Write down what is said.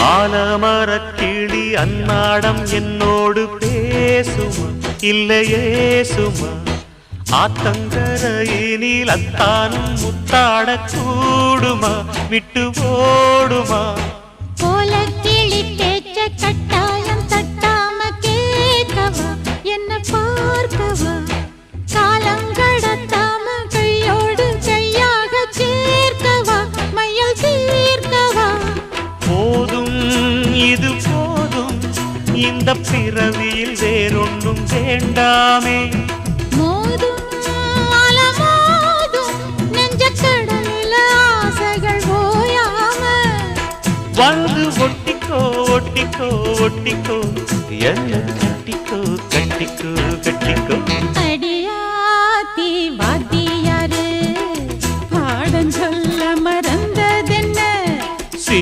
ஆலமரக்கிளி அன்னாடம் என்னோடு பேசுமா இல்லையே சுமா ஆத்தங்கரையினில் அத்தானும் முத்தாட கூடுமா விட்டு ஓடுமா கோலக்கிளி பேச்ச கட்டாயம் தட்டாம கேட்கவா என்ன பார்க்கவா காலங்கடத்தாம கையோடு கையாக சேர்க்கவா மையல் தீர்க்கவா போதும் இது போதும் இந்த பிறவியில் வேறொன்றும் வேண்டாமே மோதும் அலமோதும் நெஞ்ச கடலில் ஆசைகள் ஓயாம வந்து ஒட்டிக்கோ ஒட்டிக்கோ ஒட்டிக்கோ என்ன கட்டிக்கோ கட்டிக்கோ கட்டிக்கோ அடியாத்தி வாத்தி